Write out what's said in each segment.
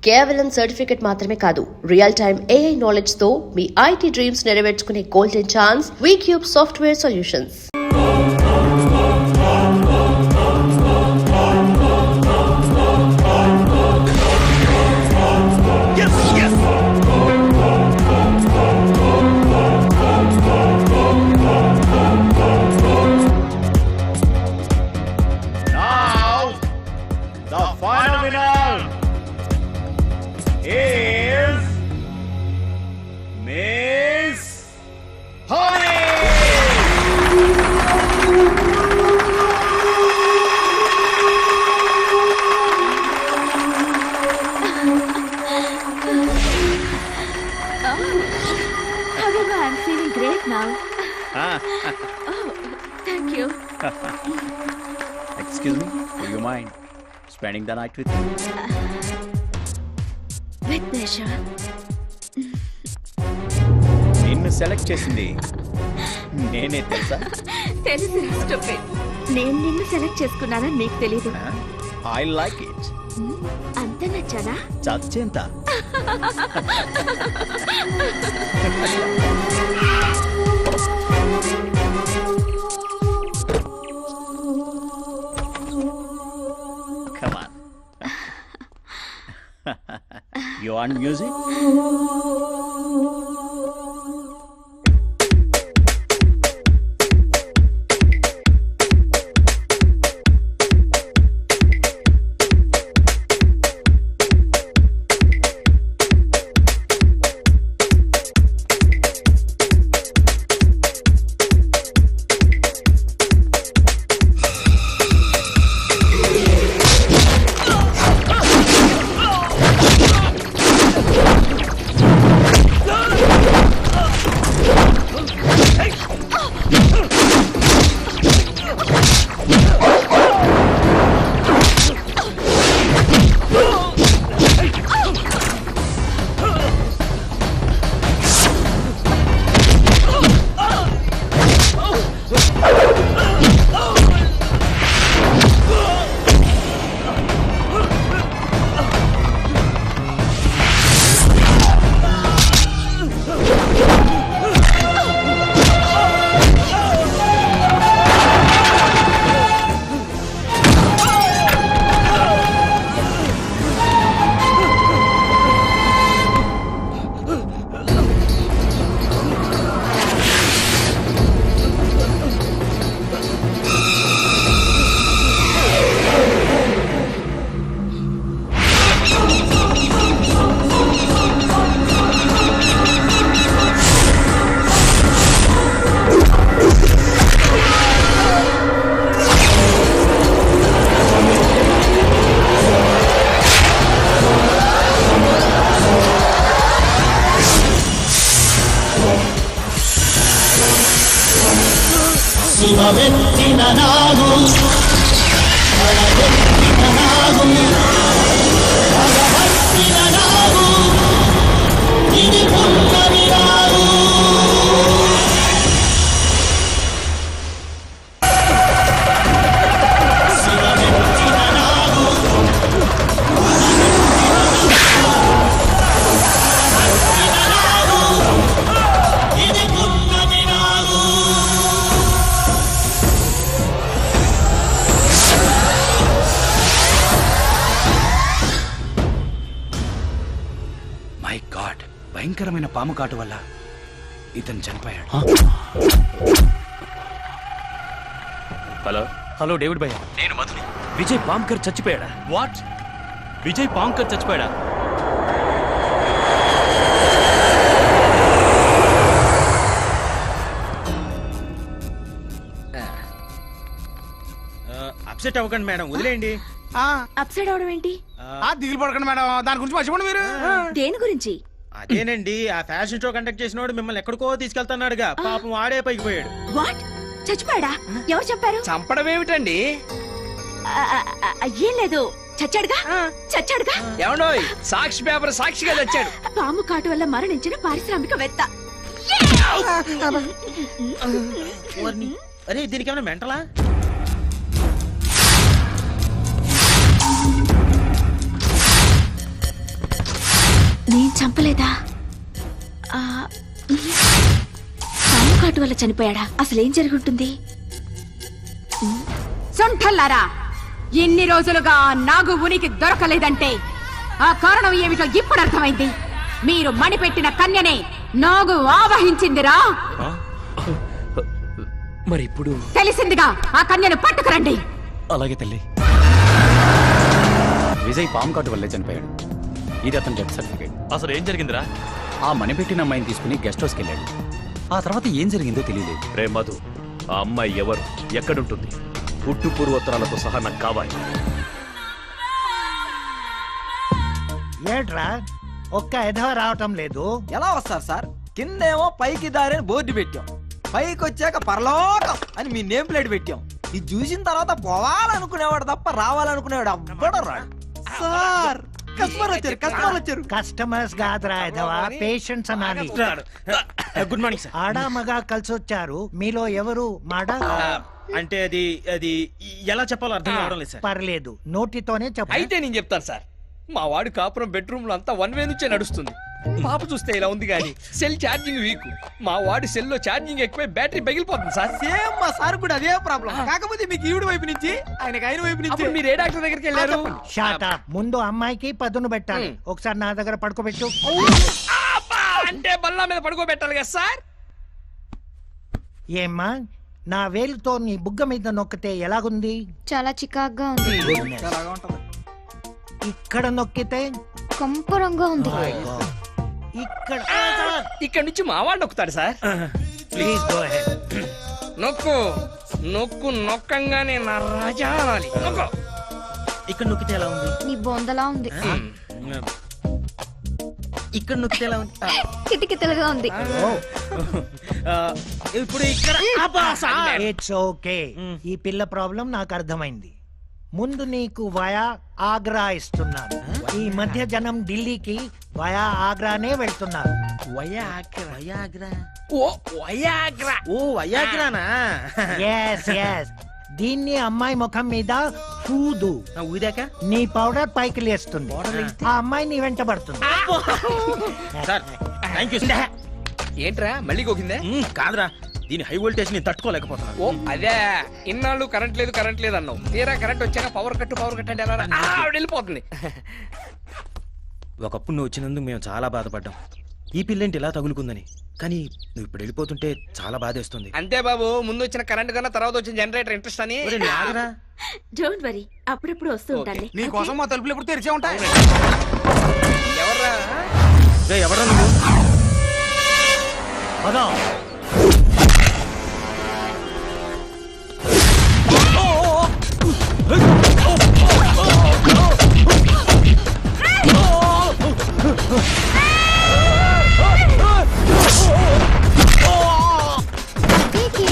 కేవలం సర్టిఫికెట్ మాత్రమే కాదు, రియల్ టైమ్ AI నాలెడ్జ్ తో మీ IT డ్రీమ్స్ నెరవేర్చుకునే golden chance VCube software solutions. I'm feeling great now. Oh, thank you. Excuse me, do you mind spending the night with me? With pleasure. నిన్ను select చేసింది నేనే తెలుసా? తెలుసు stupid. నేను నిన్ను సెలెక్ట్ చేసుకున్నానని నీకు తెలీదు. I like it. అంత నచ్చానా? చచ్చేంత. Come on. You want music? శివవెత్తిన నాగు శివవెత్తిన నాగు భగవత్తిన నాగు ఇది పున్నమి నాగు శివవెత్తిన నాగు భగవత్తిన నాగు ఇది పున్నమి నాగు. మై గాడ్, భయంకరమైన పాము కాటు వల్ల ఇతను చనిపోయాడు. హలో హలో డేవిడ్ భయ్య, నేను మధుని. విజయ్ పాంకర్ చచ్చిపోయాడా? వాట్? విజయ్ పాంకర్ చచ్చిపోయాడా? అప్సెట్ అవ్వకండి మేడం, వదిలేయండి. అప్సైడ్ అవడం ఏంటి? దిగులు పడకండి మేడం, దాని గురించి మర్చిపోండి మీరు. దేని గురించి? అదేనండి, ఆ ఫ్యాషన్ షో కండక్ట్ చేసినోడు మిమ్మల్ని ఎక్కడికో తీసుకెళ్తున్నాడుగా, పాపం వాడే పైకి పోయాడు. వాట్? చచ్చిపోయాడా? ఎవరు చెప్పారు? చంపడం ఏమిటండి? ఏం లేదు, చచ్చాడుగా. చచ్చాడుగా. ఏమండోయ్, సాక్షి పేపర్ సాక్షిగా తెచ్చాడు. పాము కాటు వల్ల మరణించిన పారిశ్రామికవేత్త. అరే దీనికి ఏమైనా మెంటలా? నేను చంపలేదా? పాము కాటు వల్ల చనిపోయాడా? అసలేం జరుగుంటుంది? సొంఠల్లారా, ఎన్ని రోజులుగా నాగు ఉనికి దొరకలేదంటే ఆ కారణం ఏమిటో ఇప్పుడు అర్థమైంది. మీరు మణిపెట్టిన కన్యనే నాగు ఆవహించిందిరా. మరి ఇప్పుడు తెలిసిందిగా ఆ కన్యను పట్టుకురండి. అలాగే తల్లి. విజయ్ పాము కాటు వల్లే చనిపోయాడు. ఇది అతని డెత్ సర్టిఫికేట్. అసలు ఏం జరిగిందిరా? ఆ మణిపెట్టిన అమ్మాయిని తీసుకుని గెస్ట్ హౌస్కి వెళ్ళాడు. ఆ తర్వాత ఏం జరిగిందో తెలియలేదు. రే మధు, ఆ అమ్మాయి ఎవరు, ఎక్కడుంటుంది? పుట్టు పూర్వోత్తరాలతో సహా నాకు కావాలి. ఏట్రా ఒక్క ఎధవ రావటం లేదు? ఎలా వస్తారు సార్? కిందేమో పైకి దారి అని బోర్డు పెట్టాం, పైకి వచ్చాక పరలోకం అని మీ నేమ్ ప్లేట్ పెట్టాం. ఇది చూసిన తర్వాత పోవాలనుకునేవాడు తప్ప రావాలనుకునేవాడు అవ్వడం రాడు. సార్ కస్టమర్ వచ్చారు. కస్టమర్స్ కాదురా ఎధవ, పేషెంట్స్ అనాలి. Good morning sir. ఆడా మగా కలిసి వచ్చారు. మీలో ఎవరు మాడ? అంటే అది అది ఎలా చెప్పాలో అర్థం కావడం లేదు సార్. పర్లేదు, నోటితోనే చెప్పు. అయితే నేను చెప్తాను సార్. మా వాడు కాపురం బెడ్రూమ్ లో అంతా వన్ వే నుంచే నడుస్తుంది. పాప చూస్తే ఇలా ఉంది కానీ సెల్ ఛార్జింగ్ వీక్. మా వాడి సెల్ లో ఛార్జింగ్ ఎక్కువై బ్యాటరీ పగిలిపోతుంది సార్. సేమ్ మా సార్ కూడా అదే ప్రాబ్లం. కాకపోతే మీకు ఈవిడ వైపు నుంచి ఆయనకి ఆయన వైపు నుంచి. మీరు ఏ డాక్టర్ దగ్గరికి వెళ్ళారు? Shot up. ముందు అమ్మాయికి పదును పెట్టాలి. ఒకసారి నా దగ్గర పడుకోబెట్టు. అంటే బల్లా మీద పడుకోబెట్టాలి కదా సార్? ఏమ్మా, నా వేలుతో నీ బుగ్గ మీద నొక్కితే ఎలాగుంది? చాలా చికాగ్గా ఉంది. ఇక్కడ నొక్కితే కంపరంగా ఉంది. ఇక్కడ. ఇక్కడ నుంచి మా వాడు నొక్కుతాడు సార్. Please go ahead. నొక్కు నొక్కు నొక్కంగానే నా రాజా అనాలి. నొక్కు. ఇక్కడ నొక్కితే ఎలా ఉంది? నీ బొందలా ఉంది. ఇక్కడ నొక్కితే ఎలా ఉంది? కిటికితలుగా ఉంది. ఇప్పుడు ఇక్కడ అబ్బా సార్. It's okay. ఈ పిల్ల ప్రాబ్లం నాకు అర్థమైంది. ముందు నీకు వయా ఆగ్రా ఇస్తున్నాను. ఈ మధ్య జనం ఢిల్లీకి వయా ఆగ్రానే వెళ్తున్నారు. వయాగ్రానా? Yes yes. దీన్ని అమ్మాయి ముఖం మీద ఊదు. ఊదాక నీ పౌడర్ పైకి లేస్తుంది. ఆ అమ్మాయి నీ వెంట పడుతుంది. Sir thank you. ఏంట్రా మళ్ళీ గోకిందే? కాదురా, దీని హై వోల్టేజ్ ని తట్టుకోలేకపోతున్నాను. ఓ అదే, ఇన్నాళ్ళు కరెంట్ లేదు అన్నావు. తీరా కరెంట్ వచ్చాక పవర్ కట్ అంటే ఎలా వెళ్ళిపోతుంది. ఒకప్పుడు నువ్వు వచ్చినందుకు మేము చాలా బాధపడ్డాం. ఈ పిల్లేంటి ఇలా తగులుకుందని. కానీ నువ్వు ఇప్పుడు వెళ్ళిపోతుంటే చాలా బాధేస్తుంది. అంతే బాబు, ముందు వచ్చిన కరెంట్ కన్నా తర్వాత వచ్చిన జనరేటర్ ఇంట్రెస్ట్ అని. డోంట్ వరీ, అప్పుడప్పుడు వస్తూ ఉంటాను. నీ కోసం మా తలుపులు ఎప్పుడు తెరిచే ఉంటాయి. ఎవర్రా? ఎవరా నువ్వు? పదో.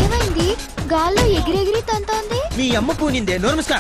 ఏమైంది? గాల్లో ఎగిరెగిరి తంతోంది. నీ అమ్మ పూనిందే నోర్మిస్కా.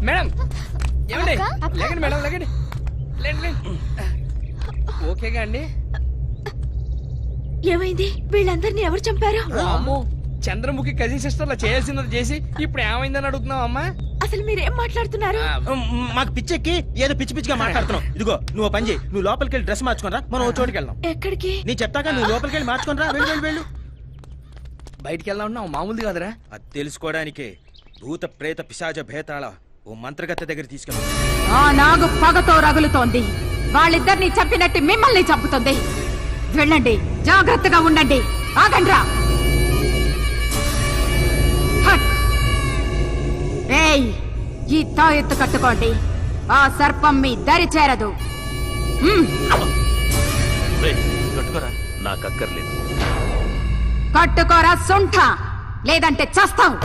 మేడం ఏమండి? లేకండి మేడం, లేకండి. ఓకేగా అండి? ఏమైంది? వీళ్ళందరినీ ఎవరు చంపారు? అమ్మో, చంద్రముఖి కజిన్ సిస్టర్ లా చేయాల్సినది చేసి ఇప్పుడు ఏమైందని అడుగుతున్నావు అమ్మా? అసలు మీరేం మాట్లాడుతున్నారు? మాకు పిచ్చెక్కి ఏదో పిచ్చి పిచ్చిగా మాట్లాడుతున్నావు. ఇదిగో నువ్వు పని చేయి, నువ్వు లోపలికి వెళ్ళి డ్రెస్ మార్చుకోనరా, మనం చోటుకి వెళ్దాం. ఎక్కడికి? నీ చెప్తాక నువ్వు లోపలికి వెళ్ళి మార్చుకోనరా. వెళ్ళు. బయటికి వెళ్దాం ఉన్నావు, మామూలుది కాదురా. అది తెలుసుకోవడానికే భూత ప్రేత పిశాచ భేతాళ ఓ మంత్రగత్తె దగ్గర తీసుకెళ్ళి. ఆ నాగు పగతో రగులుతోంది. వాళ్ళిద్దరిని చంపినట్టు మిమ్మల్ని చంపుతుంది. వెళ్ళండి, జాగ్రత్తగా ఉండండి. ఆగండ్రా. తాయెత్తు కట్టుకోండి. ఆ సర్పం మీ దరి చేరదు. కట్టుకోరా. నాకు అక్కర్లేదు. కట్టుకోరా సొంఠ, లేదంటే చస్తావు.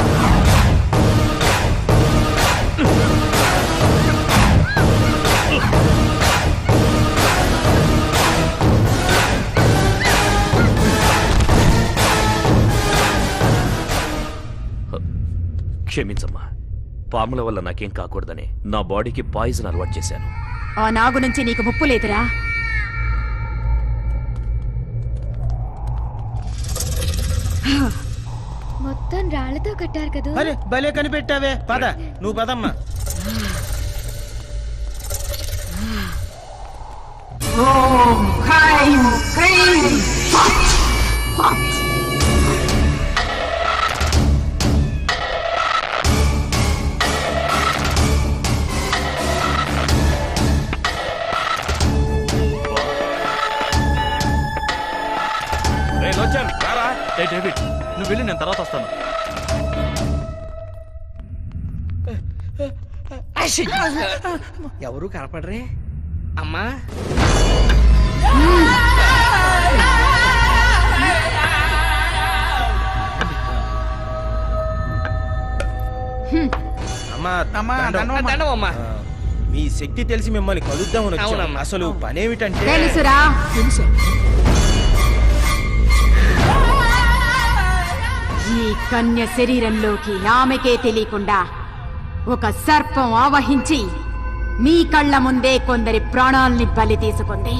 క్షమించమ్మా, పాముల వల్ల నాకేం కాకూడదని నా బాడీకి పాయిజన్ అలవాటు చేశాను. ఆ నాగు నుంచి నీకు ముప్పు లేదురా. మొత్తం రాళ్లతో కట్టారు కదా. అరే భలే కనిపెట్టావే. పద నువ్వు పదమ్మా. ఓం హ్రైం క్రీం ఫట్ ఫట్. డేవిడ్, నువ్వు వెళ్ళి నేను తర్వాత వస్తాను. ఎవరు కనపడరే అమ్మా. అమ్మా దండం అమ్మా. మీ శక్తి తెలిసి మిమ్మల్ని కలుద్దామని వచ్చాం. అవునమ్మా. అసలు పనేమిటంటే తెలుసురా. ఈ కన్య శరీరంలోకి ఆమెకే తెలియకుండా ఒక సర్పం ఆవహించి మీ కళ్ళ ముందే కొందరి ప్రాణాల్ని బలి తీసుకుంది.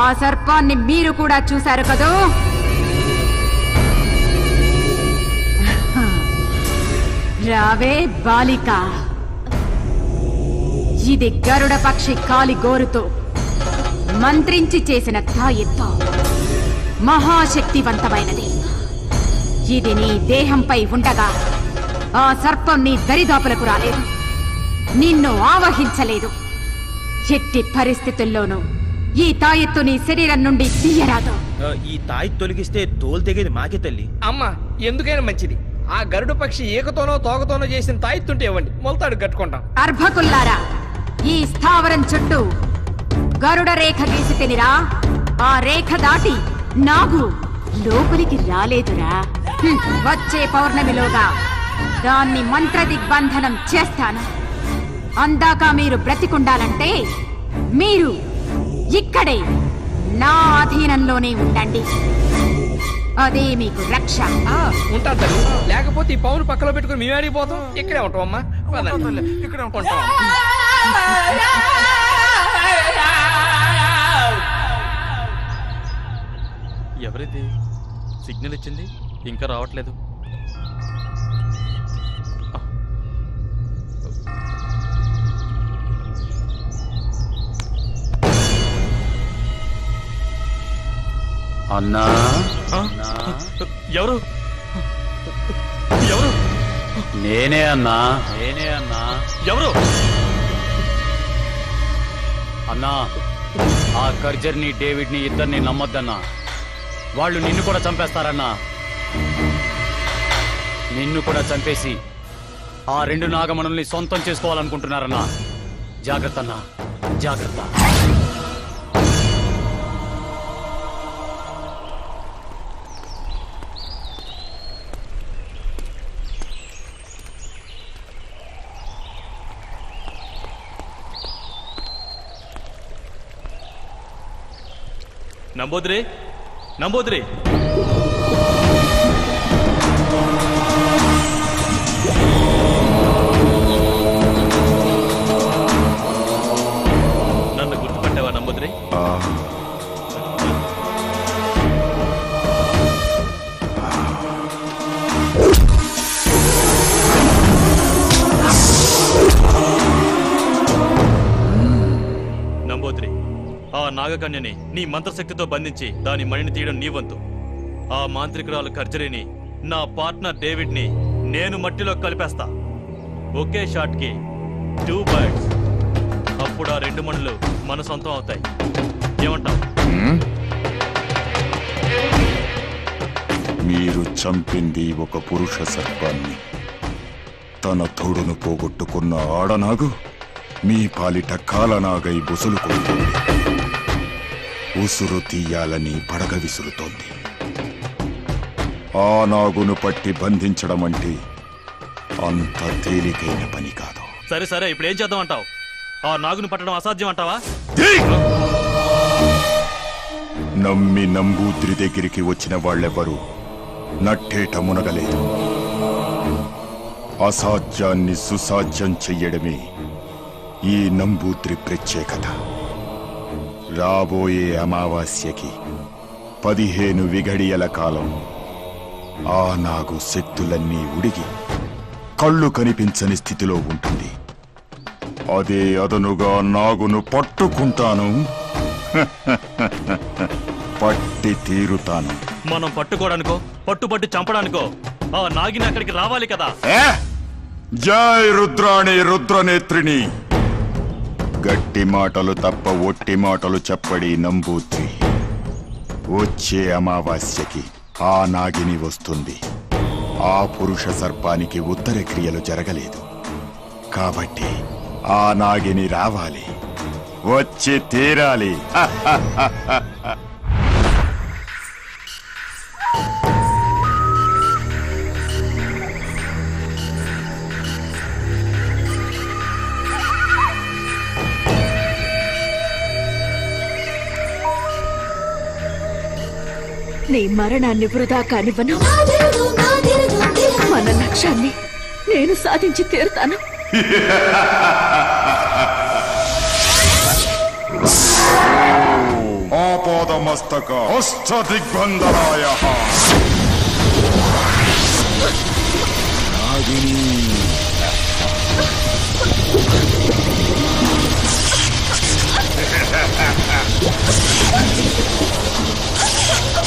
ఆ సర్పాన్ని మీరు కూడా చూశారు కదూ. రావే బాలిక. ఇది గరుడ పక్షి కాలి గోరుతో మంత్రించి చేసిన తాయెత్తు. మహాశక్తివంతమైనది. ఇది నీ దేహంపై ఉండగా ఆ సర్పం నీ దరిదాపులకు రాలేదు, నిన్ను ఆవహించలేదు. ఎట్టి పరిస్థితుల్లోనూ ఈ తాయెత్తు నీ శరీరం నుండి తీయరాదు. ఈ తాయి తొలగిస్తే తోలు తెగేది మాకే తల్లి. అమ్మా, ఎందుకైనా మంచిది ఆ గరుడు పక్షి ఏకతోనో తోకతోనో చేసిన తాయిత్తుంటే ఇవ్వండి, మొలతాడు కట్టుకుంటాం. అర్భకుల్లారా, ఈ స్థావరం చుట్టూ గరుడ రేఖ గీసి తినిరా. ఆ రేఖ దాటి నాగు లోపలికి రాలేదురా. వచ్చే పౌర్ణమిలోగా దాన్ని మంత్ర దిగ్బంధనం చేస్తాను. అందాక మీరు బ్రతికుండాలంటే మీరు ఇక్కడే నా అధీనంలోనే ఉండండి. అదే మీకు రక్ష. ఉంటాను తల్లి, లేకపోతే ఈ పౌను పక్కలో పెట్టుకుని మేము అడిగిపోతాం. ఇక్కడే ఉంటాం అమ్మా. ఇక్కడే ఉంటాం. ఎవరిది సిగ్నల్ ఇచ్చింది? ఇంకా రావట్లేదు. అన్నా ఎవరు ఎవరు? నేనే అన్నా ఎవరు? అన్నా, ఆ కర్జర్ని డేవిడ్ని ఇద్దరిని నమ్మొద్దన్నా. వాళ్ళు నిన్ను కూడా చంపేస్తారన్నా. నిన్ను కూడా చంపేసి ఆ రెండు నాగమణుల్ని సొంతం చేసుకోవాలనుకుంటున్నారన్నా. జాగ్రత్త అన్నా, జాగ్రత్త. నంబోద్రే, నంబోద్రే. నన్ను గుర్తుపట్టావా నంబోద్రే? నంబోద్రే, ఆ నాగకన్యని నీ మంత్రశక్తితో బంధించి దాని మణిని తీయడం నీ వంతు. ఆ మాంత్రికురాలు కర్జరీని, నా పార్ట్నర్ డేవిడ్ ని నేను మట్టిలో కలిపేస్తా. ఒకే షాట్ కి 2 birds. అప్పుడు ఆ రెండు మణులు మన సొంతం అవుతాయి. ఏమంటావు? మీరు చంపింది ఒక పురుష సర్పాన్ని, తన తోడును పోగొట్టుకున్న ఆడనాగు మీ పాలిట కాలనాగై బుసులుకుంటుంది. ఉసురు తీయాలని పడగ విసురుతోంది. ఆ నాగును పట్టి బంధించడం అంటే అంత తేలికైన పని కాదు. సరే సరే, ఇప్పుడు ఏం చేద్దాం అంటావు? ఆ నాగుని పట్టడం అసాధ్యం అంటావా? నమ్మి నంబూద్రి దగ్గరికి వచ్చిన వాళ్ళెవరూ నట్టేట మునగలేదు. అసాధ్యాన్ని సుసాధ్యం చెయ్యడమే ఈ నంబూద్రి ప్రత్యేకత. రాబోయే అమావాస్యకి 15 విఘడియల కాలం ఆ నాగు శక్తులన్నీ ఉడిగి కళ్ళు కనిపించని స్థితిలో ఉంటుంది. అదే అదనుగా నాగును పట్టుకుంటాను, పట్టి తీరుతాను. మనం పట్టుకోవడానికో పట్టుబట్టి చంపడానికో ఆ నాగిని అక్కడికి రావాలి కదా. జై రుద్రాణి రుద్రనేత్రిని. గట్టి మాటలు తప్ప ఒట్టి మాటలు చెప్పడి నంబూద్రి. వచ్చే అమావాస్యకి ఆ నాగిని వస్తుంది. ఆ పురుష సర్పానికి ఉత్తర క్రియలు జరగలేదు కాబట్టి ఆ నాగిని రావాలి, వచ్చి తీరాలి. నీ మరణాన్ని వృధా కానివ్వను. మన లక్ష్యాన్ని నేను సాధించి తీరుతాను. ఆపాదమస్తక అష్టదిగ్బంధనాయ నాగిని.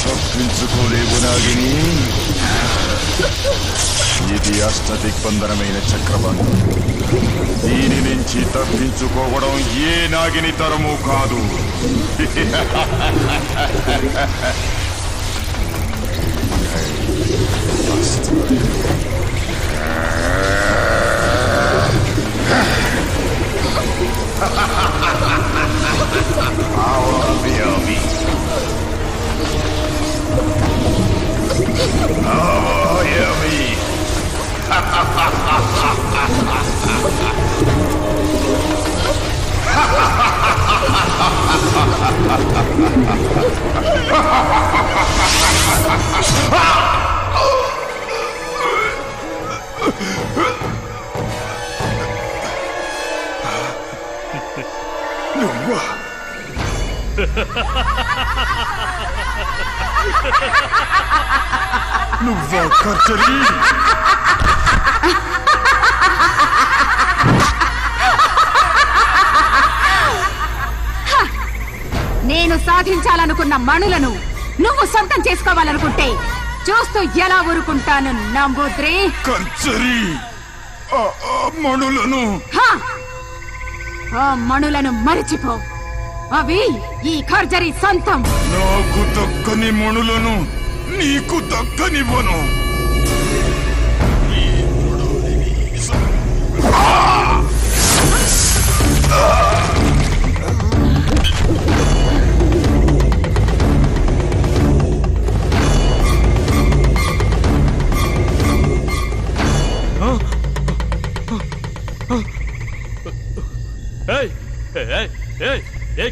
తప్పించుకోలేవు నాగిని. ఇది అష్టదిగ్బంధనమైన చక్రబంధం. దీని నుంచి తప్పించుకోవడం ఏ నాగిని తరము కాదు. నువ్వా కర్చరీ? నేను సాధించాలనుకున్న మణులను నువ్వు సొంతం చేసుకోవాలనుకుంటే చూస్తూ ఎలా ఊరుకుంటాను నంబూద్రి? కర్చరీ, మణులను ఆ మణులను మరిచిపో. అవి ఈ ఖర్జరీ సొంతం. నాకు దక్కని మణులను నీకు దక్కనివ్వను.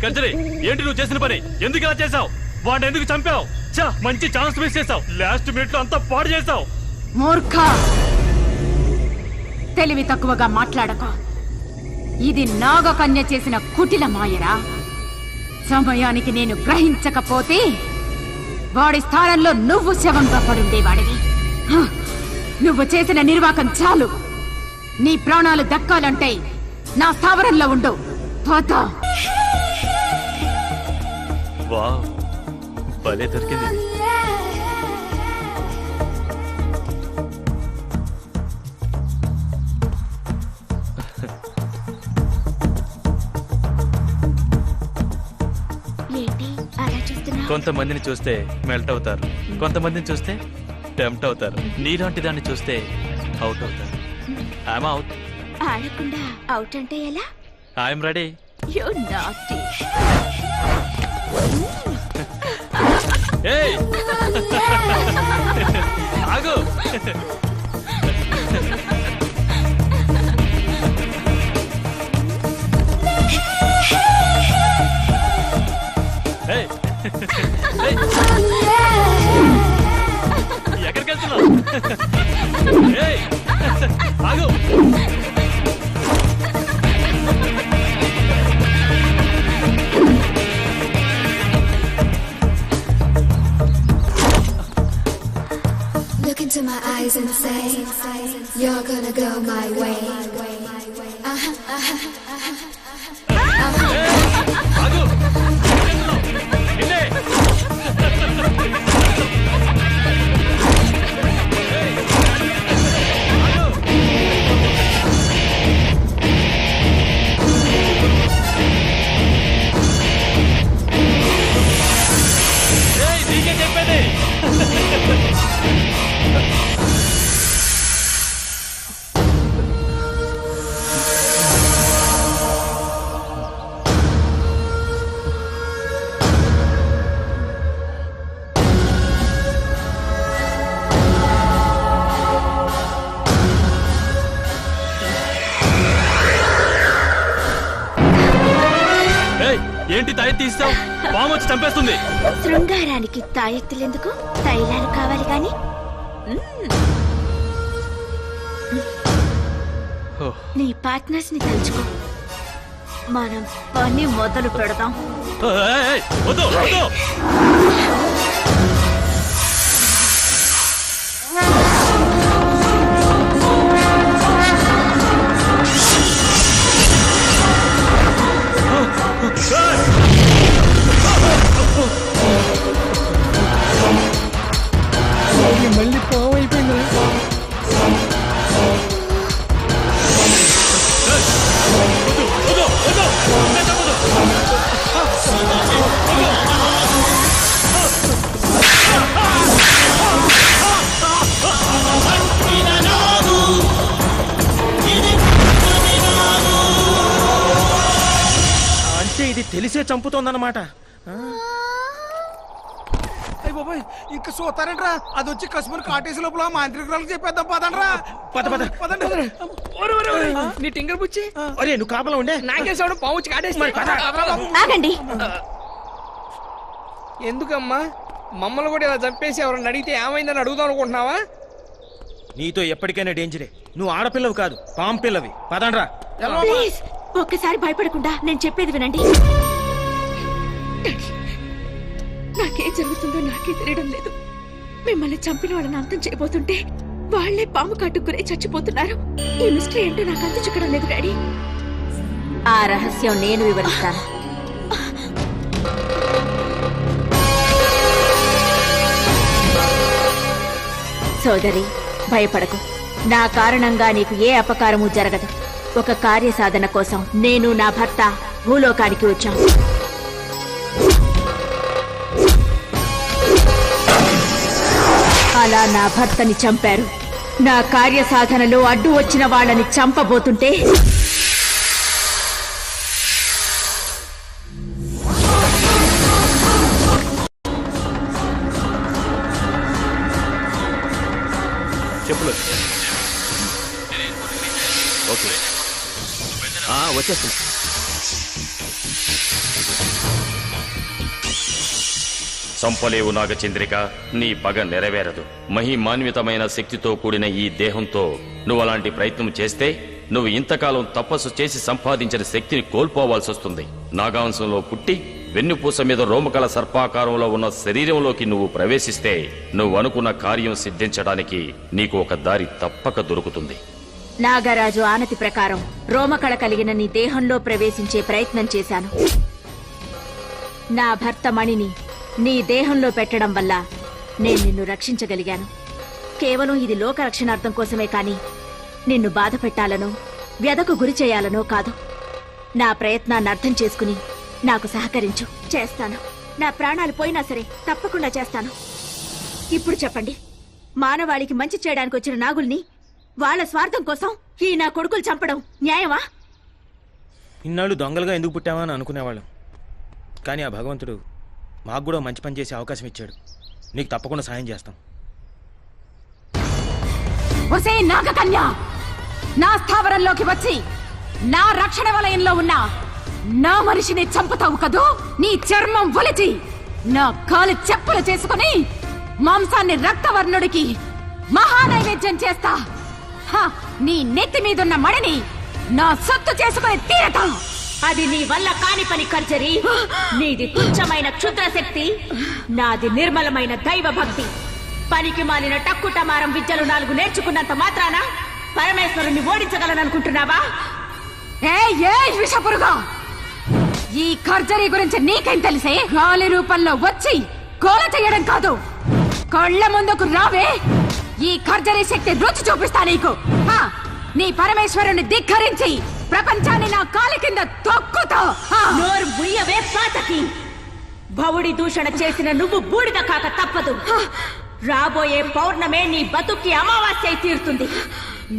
కంచరి, ఏంటి నువ్వు చేసిన పని? ఎందుకు ఇలా చేసావు? వాడిని ఎందుకు చంపావు? మంచి ఛాన్స్ మిస్ చేసావు. లాస్ట్ మినిట్ లో అంతా పాడు చేసావు. మూర్ఖ, తెలివి తక్కువగా మాట్లాడక. ఇది నాగకన్య చేసిన కుటిల మాయరా. సమయానికి నేను గ్రహించకపోతే వాడి స్థానంలో నువ్వు శవంగా పడుండేవాడివి. నువ్వు చేసిన నిర్వాకం చాలు. నీ ప్రాణాలు దక్కాలంటే నా స్థావరంలో ఉండు. పోత వావ్, భలే దొరికింది. కొంతమందిని చూస్తే మెల్ట్ అవుతారు, కొంతమందిని చూస్తే టెంప్ట్ అవుతారు. నీలాంటి దాన్ని చూస్తే అవుట్ అవుతారు. I'm out. ఆడకుండా అవుట్ అంటే ఎలా? I'm ready. You naughty. ఏయ్ ఆగు. ఏయ్ ఏయ్ ఎక్కడికి వెళ్తున్నావు? ఏయ్ ఆగు. Look into my eyes and say, you're gonna go my way. ఆగు. నిన్నే. ఏయ్ నీకే చెప్పేది. ఏయ్ ఏంటి తాయి తీస్తావు? పాము వచ్చి చంపేస్తుంది. శృంగారానికి తాయెత్తులెందుకు? తైలాలు కావాలి గాని. నీ పార్ట్నర్స్ ని తలుచుకో. మనం పని మొదలు పెడదాం. ఏయ్, వద్దు వద్దు. మళ్ళీ పాము అయిపోయింది. అంటే ఇది తెలిసే చంపుతోందన్నమాట. బాబాయ్ ఇంకా సోతారంట్రా. అది వచ్చి కసుమని కాటేసి లోపల మాంత్రికురాలకు చెప్పేద్దాం. పదండ్రా పద పద. పదండి. నీ టింగర్ బుచ్చి అరే నువ్వు కాపలా ఉండే. నాకేసాడు పాము వచ్చి కాటేసి. ఆగండి. ఎందుకమ్మా మమ్మల్ని కూడా ఇలా చంపేసి ఎవరన్నా అడిగితే ఏమైందని అడుగుదాం అనుకుంటున్నావా? నీతో ఎప్పటికైనా డేంజరే. నువ్వు ఆడపిల్లవి కాదు, పాము పిల్లవి. పదండ్రా. ప్లీజ్ ఒక్కసారి భయపడకుండా నేను చెప్పేది వినండి. నాకేం జరుగుతుందో నాకే తెలియడం లేదు. మిమ్మల్ని చంపిన వాళ్ళని అంతం చేయబోతుంటే వాళ్లే పాము కట్టుకునే చచ్చిపోతున్నారు. ఈ మిస్టరీ ఏంటో నాకు అంత చిక్కడం లేదు డాడీ. ఆ రహస్యం నేను వివరిస్తాను. సోదరి భయపడకు. నా కారణంగా నీకు ఏ అపకారము జరగదు. ఒక కార్యసాధన కోసం నేను నా భర్త భూలోకానికి వచ్చాం. అలా నా భర్తని చంపారు. నా కార్యసాధనలో అడ్డు వచ్చిన వాళ్ళని చంపబోతుంటే చెప్పులు. ఓకే వచ్చేస్తున్నా. చంపలేవు నాగచంద్రిక, నీ పగ నెరవేరదు. మహిమాన్వితమైన శక్తితో కూడిన ఈ దేహంతో నువ్వు అలాంటి ప్రయత్నం చేస్తే నువ్వు ఇంతకాలం తపస్సు చేసి సంపాదించిన శక్తిని కోల్పోవాల్సి వస్తుంది. నాగాంశంలో పుట్టి వెన్నుపూస మీద రోమకల సర్పాకారంలో ఉన్న శరీరంలోకి నువ్వు ప్రవేశిస్తే నువ్వు అనుకున్న కార్యం సిద్ధించడానికి నీకు ఒక దారి తప్పక దొరుకుతుంది. నాగరాజు ఆనతి ప్రకారం రోమకళ కలిగిన నీ దేహంలో ప్రవేశించే ప్రయత్నం చేశాను. నా భర్త మణిని నీ దేహంలో పెట్టడం వల్ల నేను నిన్ను రక్షించగలిగాను. కేవలం ఇది లోక రక్షణార్థం కోసమే కాని నిన్ను బాధ పెట్టాలనో వ్యధకు గురి చేయాలనో కాదు. నా ప్రయత్నాన్ని అర్థం చేసుకుని నాకు సహకరించు. చేస్తాను. నా ప్రాణాలు పోయినా సరే తప్పకుండా చేస్తాను. ఇప్పుడు చెప్పండి, మానవాళికి మంచి చేయడానికి వచ్చిన నాగుల్ని వాళ్ళ స్వార్థం కోసం ఈ నా కొడుకులు చంపడం న్యాయమా? ఇన్నాళ్ళు దొంగలుగా ఎందుకు పుట్టామా అని అనుకునేవాళ్ళం. కానీ ఆ భగవంతుడు మాకు కూడా మంచి పని చేసే అవకాశం ఇచ్చాడు. నీకు తప్పకుండా సాయం చేస్తాం. ఒసే నాగకన్య, నా స్థావరంలోకి వచ్చి నా రక్షణ వలయంలో ఉన్న నా మనిషిని చంపుతావు కదూ? నీ చర్మం ఒలిచి నా కాలు చెప్పులు చేసుకుని మాంసాన్ని రక్తవర్ణుడికి మహానైవేద్యం చేస్తా. నీ నెత్తి మీదున్న మడిని నా సొత్తు చేసుకుని తీరతా. అది నీ వల్ల కాని పని కర్జరి. నీది తుచ్చమైన క్షుద్ర శక్తి, నాది నిర్మలమైన దైవ భక్తి. పనికి మాలిన టక్కుటమారం విద్యలు 4 నేర్చుకున్నంత మాత్రాన పరమేశ్వరుణ్ణి ఓడించగలననుకుంటున్నావా? ఏ విషపురుగా, ఈ కర్జరీ గురించి నీకేం తెలిసే? గాలి రూపంలో వచ్చి గోల చేయడం కాదు, కళ్ళ ముందుకు రావే. ఈ కర్జరీ శక్తి రుచి చూపిస్తా నీకు. నీ పరమేశ్వరుని ధిక్కరించి ప్రపంచాన్ని నా కాలి కింద తొక్కుతా. నోరు ముయ్యవే పాతకి. భవుడి దూషణ చేసిన నువ్వు బూడిద కాక తప్పదు. రాబోయే పౌర్ణమే నీ బతుక్కి అమావాస్య అయి తీరుతుంది.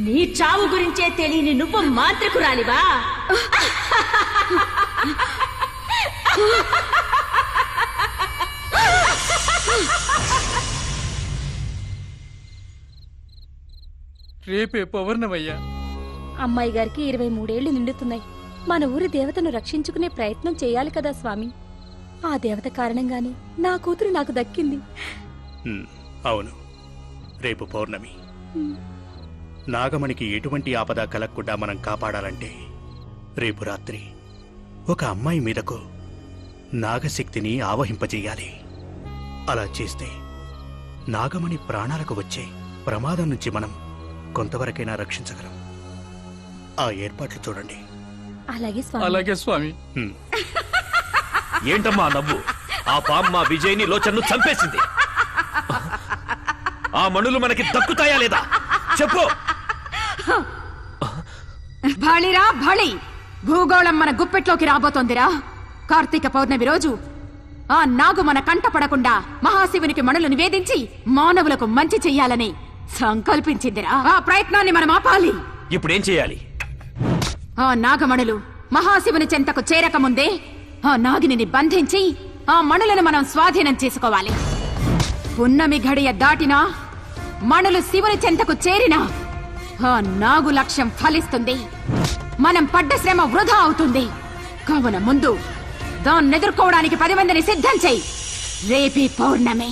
నీ చావు గురించే తెలియని నువ్వు మాంత్రికురాలివా? రేపే పౌర్ణమయ్యా. అమ్మాయి గారికి 23 ఏళ్లు నిండుతున్నాయి. మన ఊరి దేవతను రక్షించుకునే ప్రయత్నం చేయాలి కదా స్వామి. ఆ దేవత కారణంగానే నా కూతురు నాకు దక్కింది. అవును, రేపు పౌర్ణమి. నాగమణికి ఎటువంటి ఆపద కలగకుండా మనం కాపాడాలంటే రేపు రాత్రి ఒక అమ్మాయి మీదకు నాగశక్తిని ఆవహింపజేయాలి. అలా చేస్తే నాగమణి ప్రాణాలకు వచ్చే ప్రమాదం నుంచి మనం కొంతవరకైనా రక్షించగలం. ఆ ఏర్పాట్లు చూడండి. అలాగే స్వామి. ఏంటమ్మా నవ్వు? ఆ పాము మా విజయ్ని లోచన్ను చంపేసింది. ఆ మణులు మనకి దక్కుతాయా లేదా చెప్పు. భళిరా భళి, భూగోళం మన గుప్పెట్లోకి రాబోతోందిరా. కార్తీక పౌర్ణమి రోజు ఆ నాగు మన కంట పడకుండా మహాశివునికి మణులు నివేదించి మానవులకు మంచి చెయ్యాలని సంకల్పించిందిరా. ఆ ప్రయత్నాన్ని మనం ఆపాలి. ఇప్పుడేం చేయాలి? ఆ నాగమణులు మహాశివుని చెంతకు చేరకముందే ఆ నాగిని బంధించి ఆ మణులను మనం స్వాధీనం చేసుకోవాలి. పున్నమి ఘడియ దాటినా మణులు శివుని చెంతకు చేరినా ఆ నాగు లక్ష్యం ఫలిస్తుంది. మనం పడ్డ శ్రమ వృధా అవుతుంది. కావున ముందు దాన్ని ఎదుర్కోవడానికి 10 మందిని సిద్ధం చెయ్యి. రేపీ పౌర్ణమి.